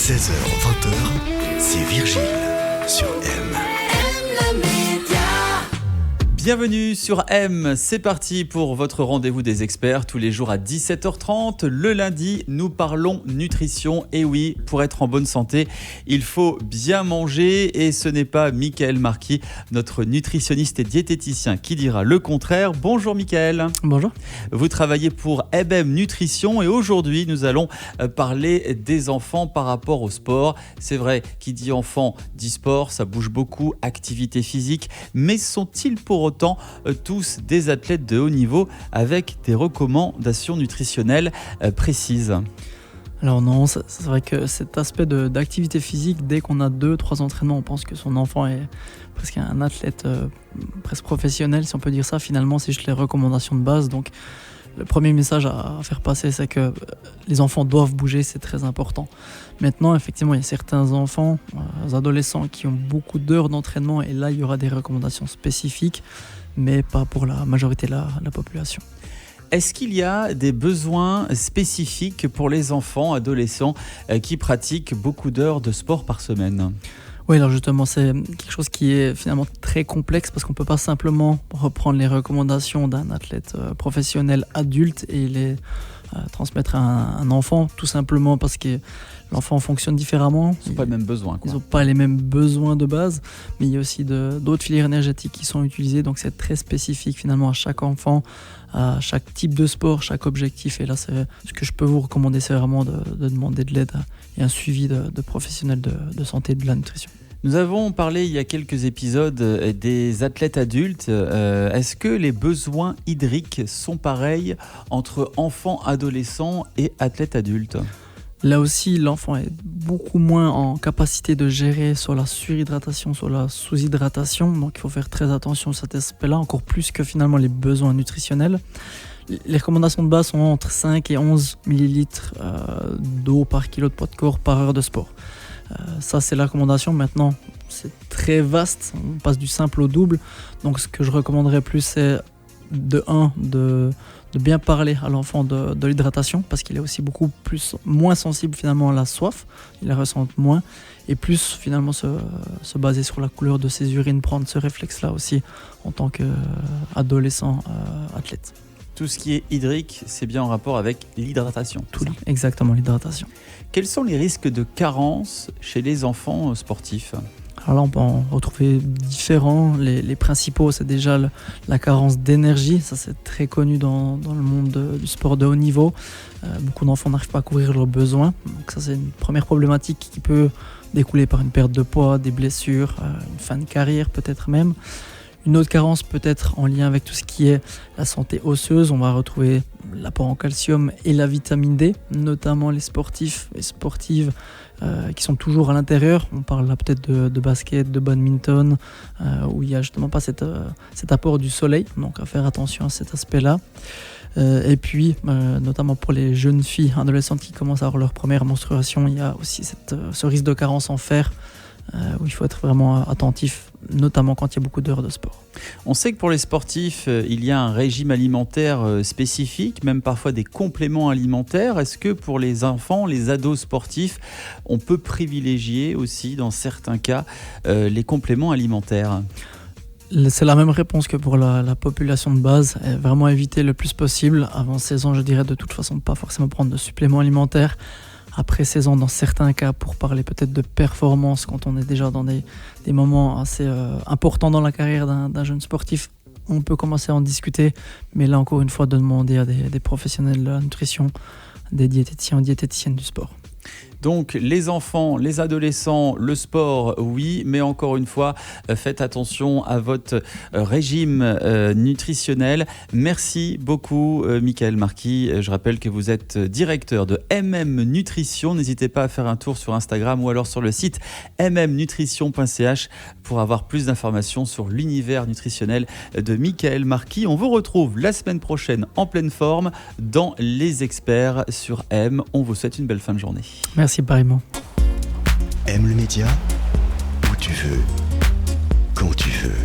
16h-20h, c'est Virgile sur M. Bienvenue sur M, c'est parti pour votre rendez-vous des experts tous les jours à 17h30. Le lundi, nous parlons nutrition. Et oui, pour être en bonne santé, il faut bien manger et ce n'est pas Michael Marquis, notre nutritionniste et diététicien, qui dira le contraire. Bonjour Michael. Bonjour. Vous travaillez pour MM Nutrition et aujourd'hui, nous allons parler des enfants par rapport au sport. C'est vrai, qui dit enfant dit sport, ça bouge beaucoup, activité physique, mais sont-ils pour autant tous des athlètes de haut niveau avec des recommandations nutritionnelles précises? Alors non, c'est vrai que cet aspect d'activité physique, dès qu'on a 2-3 entraînements, on pense que son enfant est presque un athlète presque professionnel, si on peut dire ça. Finalement, c'est juste les recommandations de base. Donc le premier message à faire passer, c'est que les enfants doivent bouger, c'est très important. Maintenant, effectivement, il y a certains enfants, adolescents qui ont beaucoup d'heures d'entraînement et là, il y aura des recommandations spécifiques, mais pas pour la majorité de la population. Est-ce qu'il y a des besoins spécifiques pour les enfants, adolescents qui pratiquent beaucoup d'heures de sport par semaine ? Oui, alors justement, c'est quelque chose qui est finalement très complexe parce qu'on ne peut pas simplement reprendre les recommandations d'un athlète professionnel adulte et les transmettre à un enfant, tout simplement parce que l'enfant fonctionne différemment. Ils n'ont pas les mêmes besoins. Ils n'ont pas les mêmes besoins de base, mais il y a aussi d'autres filières énergétiques qui sont utilisées, donc c'est très spécifique finalement à chaque enfant, à chaque type de sport, chaque objectif. Et là, ce que je peux vous recommander, c'est vraiment de demander de l'aide et un suivi de professionnels de santé et de la nutrition. Nous avons parlé il y a quelques épisodes des athlètes adultes. Est-ce que les besoins hydriques sont pareils entre enfants, adolescents et athlètes adultes ? Là aussi, l'enfant est beaucoup moins en capacité de gérer sur la surhydratation, sur la sous-hydratation. Donc il faut faire très attention à cet aspect-là, encore plus que finalement les besoins nutritionnels. Les recommandations de base sont entre 5 et 11 millilitres d'eau par kilo de poids de corps par heure de sport. Ça, c'est la recommandation. Maintenant, c'est très vaste. On passe du simple au double. Donc, ce que je recommanderais plus, c'est de bien parler à l'enfant de l'hydratation parce qu'il est aussi moins sensible finalement à la soif. Il la ressent moins. Et plus finalement se baser sur la couleur de ses urines, prendre ce réflexe-là aussi en tant qu'adolescent athlète. Tout ce qui est hydrique, c'est bien en rapport avec l'hydratation. Exactement, l'hydratation. Quels sont les risques de carence chez les enfants sportifs ? Alors là, on peut en retrouver différents. Les principaux, c'est déjà la carence d'énergie. Ça, c'est très connu dans le monde du sport de haut niveau. Beaucoup d'enfants n'arrivent pas à couvrir leurs besoins. Donc ça, c'est une première problématique qui peut découler par une perte de poids, des blessures, une fin de carrière peut-être même. Une autre carence peut être en lien avec tout ce qui est la santé osseuse. On va retrouver l'apport en calcium et la vitamine D, notamment les sportifs et sportives qui sont toujours à l'intérieur. On parle là peut-être de basket, de badminton, où il n'y a justement pas cet apport du soleil. Donc à faire attention à cet aspect-là. Et puis, notamment pour les jeunes filles adolescentes qui commencent à avoir leur première menstruation, il y a aussi ce risque de carence en fer. Où il faut être vraiment attentif, notamment quand il y a beaucoup d'heures de sport. On sait que pour les sportifs, il y a un régime alimentaire spécifique, même parfois des compléments alimentaires. Est-ce que pour les enfants, les ados sportifs, on peut privilégier aussi, dans certains cas, les compléments alimentaires ? C'est la même réponse que pour la population de base. Vraiment éviter le plus possible. Avant 16 ans, je dirais de toute façon pas forcément prendre de suppléments alimentaires. Après 16 ans, dans certains cas, pour parler peut-être de performance, quand on est déjà dans des moments assez importants dans la carrière d'un jeune sportif, on peut commencer à en discuter. Mais là, encore une fois, de demander à des professionnels de la nutrition, des diététiciens ou diététiciennes du sport. Donc les enfants, les adolescents, le sport, oui, mais encore une fois, faites attention à votre régime nutritionnel. Merci beaucoup Michael Marquis. Je rappelle que vous êtes directeur de MM Nutrition. N'hésitez pas à faire un tour sur Instagram ou alors sur le site mmnutrition.ch pour avoir plus d'informations sur l'univers nutritionnel de Michael Marquis. On vous retrouve la semaine prochaine en pleine forme dans Les Experts sur M. On vous souhaite une belle fin de journée. Merci, pareillement. M le média, où tu veux, quand tu veux.